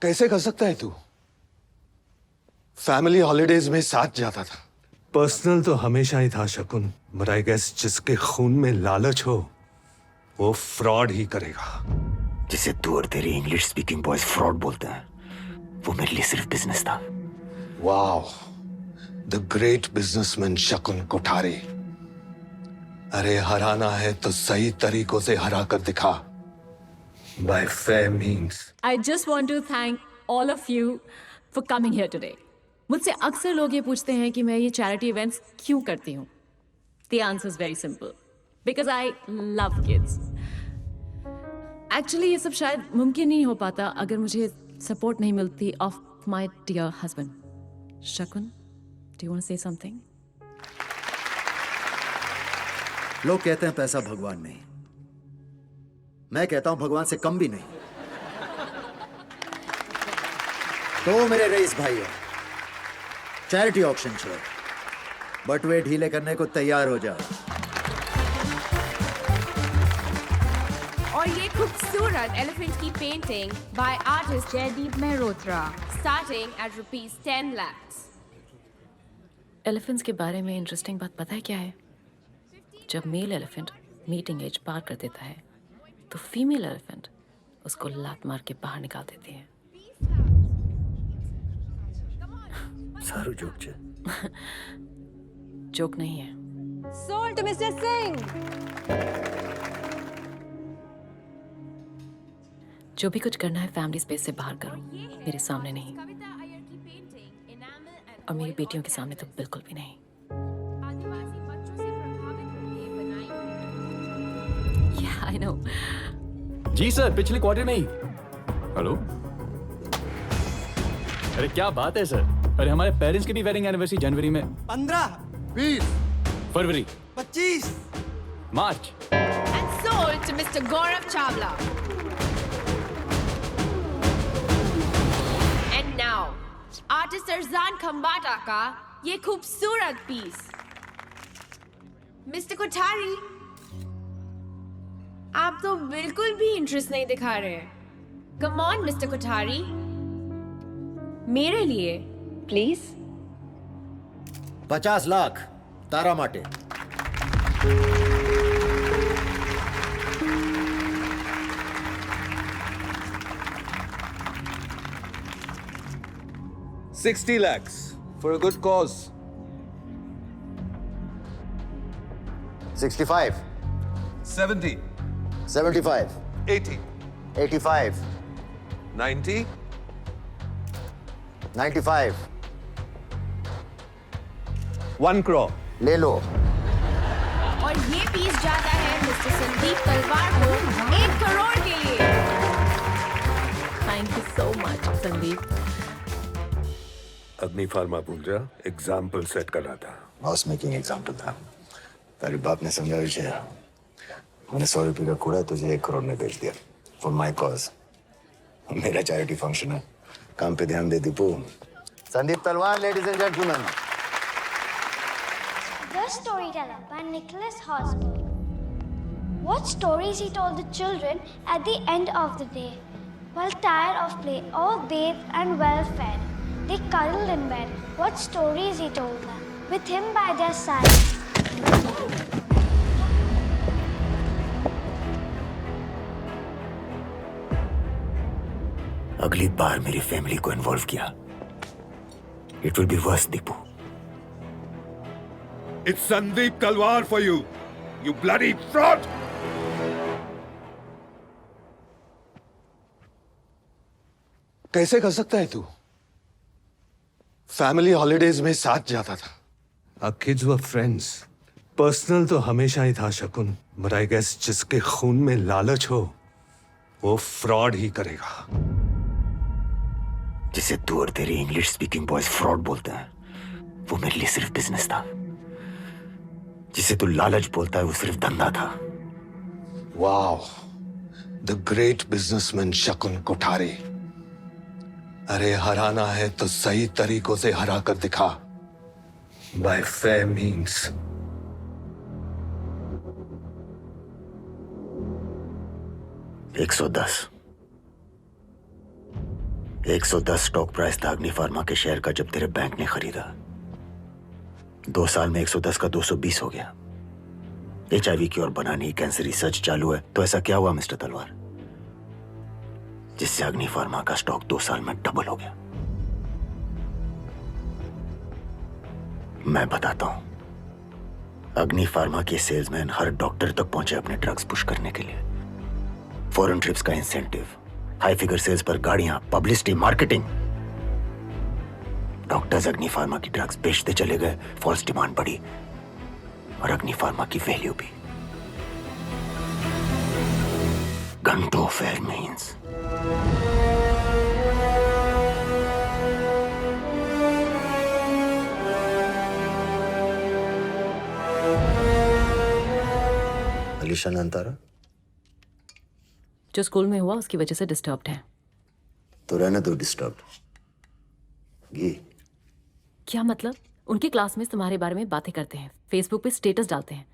कैसे कर सकता है तू? फैमिली हॉलीडेज में साथ जाता था। पर्सनल तो हमेशा ही था शकुन, बट आई गेस जिसके खून में लालच हो वो फ्रॉड ही करेगा। जिसे तू और तेरे इंग्लिश स्पीकिंग बॉयज फ्रॉड बोलते हैं, वो मेरे लिए सिर्फ बिजनेस था। वाओ, द ग्रेट बिजनेसमैन शकुन कोठारी। अरे हराना है तो सही तरीकों से हरा कर दिखा। By fair means. I just want to thank all of you for coming here today. मुझसे अक्सर लोग ये पूछते हैं कि मैं ये चैरिटी इवेंट्स क्यों करती हूँ. The answer is very simple. Because I love kids. Actually ये सब शायद मुमकिन नहीं हो पाता अगर मुझे सपोर्ट नहीं मिलती of my dear husband. Shakun, do you want to say something? लोग कहते हैं पैसा भगवान नहीं, मैं कहता हूं भगवान से कम भी नहीं। तो मेरे रईस भाइयों, चैरिटी ऑक्शन छोड़, बटुए ढीले करने को तैयार हो जाओ। और ये खूबसूरत एलिफेंट की painting by artist Jaideep Mehrotra starting at ₹10 lakhs। Elephants के बारे में इंटरेस्टिंग बात पता है क्या है? जब मेल एलिफेंट मीटिंग एज पार कर देता है तो फीमेल एलिफेंट उसको लात मार के बाहर निकाल देती है। सारू जोक छे। जोक नहीं है। Sold to Mr. Singh। जो भी कुछ करना है फैमिली स्पेस से बाहर करो, मेरे सामने नहीं, और मेरी बेटियों के सामने तो बिल्कुल भी नहीं। Yeah, I know. जी सर, पिछले क्वार्टर में ही। हेलो। अरे क्या बात है सर। अरे हमारे पेरेंट्स की भी वेडिंग एनिवर्सरी जनवरी में। 15, 20, फरवरी, 25, मार्च। And sold to Mr. Gaurav Chawla। And now, artist Arzan Khambatta का ये खूबसूरत पीस। मिस्टर कोठारी, आप तो बिल्कुल भी इंटरेस्ट नहीं दिखा रहे हैं। कम ऑन मिस्टर कोठारी, मेरे लिए प्लीज। 50 लाख तारा माटे। $60 lakhs for a good cause. 65, 70, 75, 80, 85, 90, 95, 1 crore. ले लो। और ये पीस जाता है मिस्टर संदीप तलवार को 1 करोड़ के लिए। Thank you so much, Sandeep. अग्नि फार्मा भूल जा, एग्जाम्पल सेट कर रहा था। हाउस मेकिंग एग्जाम्पल था। तेरे बाप ने समझा विषय। मैंने 100 रुपये का कूड़ा तुझे 1 करोड़ में बेच दिया फॉर माई कॉज। मेरा चैरिटी फंक्शन है, काम पे ध्यान दे दीपू। संदीप तलवार, ladies and gentleman. The Storyteller by Nicholas Hosberg. What stories he told the children at the end of the day. While tired of play, all bathed and well fed, they cuddled in bed. What stories he told them, with him by their side. अगली बार मेरी family को involve किया, it will be verse Deepu. It's Sandeep Talwar for you, you bloody fraud! कैसे कर सकता है तू? Family holidays में साथ जाता था। Our kids were friends. Personal तो हमेशा ही था शकुन, but I guess जिसके खून में लालच हो वो फ्रॉड ही करेगा। जिसे तू और तेरे इंग्लिश स्पीकिंग बॉयज फ्रॉड बोलते हैं, वो मेरे लिए सिर्फ बिजनेस था। जिसे तू लालच बोलता है, वो सिर्फ धंधा था। वाओ, द ग्रेट बिजनेसमैन शकुन कोठारी। अरे हराना है तो सही तरीकों से हरा कर दिखा। Bye fair means. $110, 110 stock price था अग्नि फार्मा के शेयर का जब तेरे बैंक ने खरीदा। 2 साल में 110 का 220 हो गया। HIV क्योर बनाने, कैंसर रिसर्च चालू है, तो ऐसा क्या हुआ मिस्टर तलवार जिससे अग्नि फार्मा का स्टॉक 2 साल में डबल हो गया? मैं बताता हूं। अग्नि फार्मा के सेल्समैन हर डॉक्टर तक पहुंचे अपने ड्रग्स पुश करने के लिए। फॉरेन ट्रिप्स का इंसेंटिव, हाई फिगर सेल्स पर गाड़ियां, पब्लिसिटी, मार्केटिंग। डॉक्टर्स अग्नि फार्मा की ड्रग्स बेचते चले गए, फॉल्स डिमांड बढ़ी और अग्नि फार्मा की वैल्यू भी। घंटों फेयर मीन्स अलीशा नंतारा जो स्कूल में हुआ उसकी वजह से डिस्टर्ब्ड है। तो रहना दो डिस्टर्ब। ये क्या मतलब? उनके क्लासमेट्स तुम्हारे बारे में बातें करते हैं, फेसबुक पे स्टेटस डालते हैं।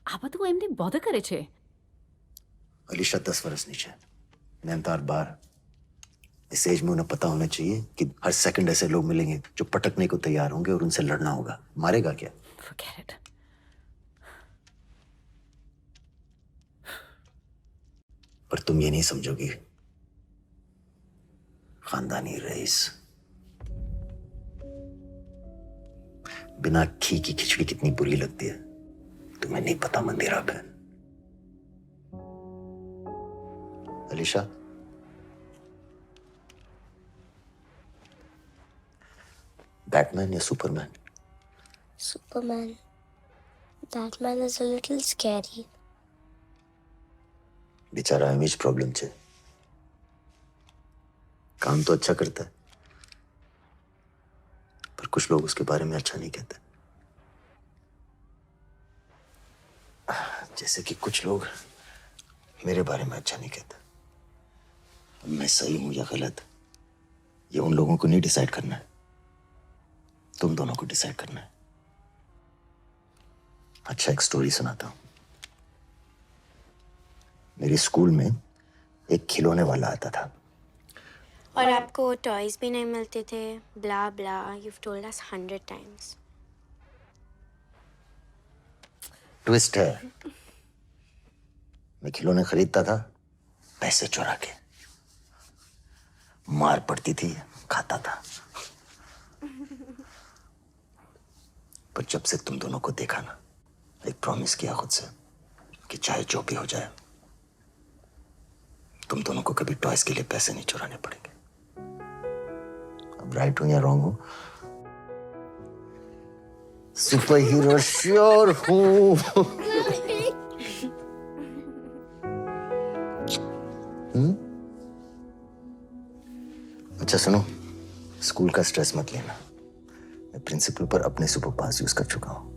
आप तो एमने बॉधर करे छे। अलीशा 10 वर्ष नीचे, नैनतार 12। इस एज में उन्हें पता होना चाहिए कि हर सेकंड ऐसे लोग मिलेंगे जो पटकने को तैयार होंगे और उनसे लड़ना होगा। मारेगा क्या? Forget it. पर तुम ये नहीं समझोगी, खानदानी रईस बिना घी की खिचड़ी कितनी बुरी लगती है तुम्हें नहीं पता मंदिरा बहन। अलीशा, बैटमैन या Superman? Superman. That man is a little scary. बेचारा इमेज प्रॉब्लम छे। काम तो अच्छा करता है पर कुछ लोग उसके बारे में अच्छा नहीं कहते। जैसे कि कुछ लोग मेरे बारे में अच्छा नहीं कहते। अब मैं सही हूं या गलत ये उन लोगों को नहीं डिसाइड करना है, तुम दोनों को डिसाइड करना है। अच्छा, एक स्टोरी सुनाता हूं। मेरे स्कूल में एक खिलौने वाला आता था और आपको टॉयज भी नहीं मिलते थे। ब्ला ब्ला, you've told us 100 times. Twist है, मैं खिलौने खरीदता था पैसे चुरा के। मार पड़ती थी, खाता था। पर जब से तुम दोनों को देखा ना, एक प्रॉमिस किया खुद से कि चाहे जो भी हो जाए तुम दोनों को कभी टॉयज के लिए पैसे नहीं चुराने पड़ेंगे। अब राइट हूं या रॉन्ग हूं? सुपर हीरो श्योर हूं। अच्छा सुनो, स्कूल का स्ट्रेस मत लेना। मैं प्रिंसिपल पर अपने सुपर पास यूज कर चुका हूं।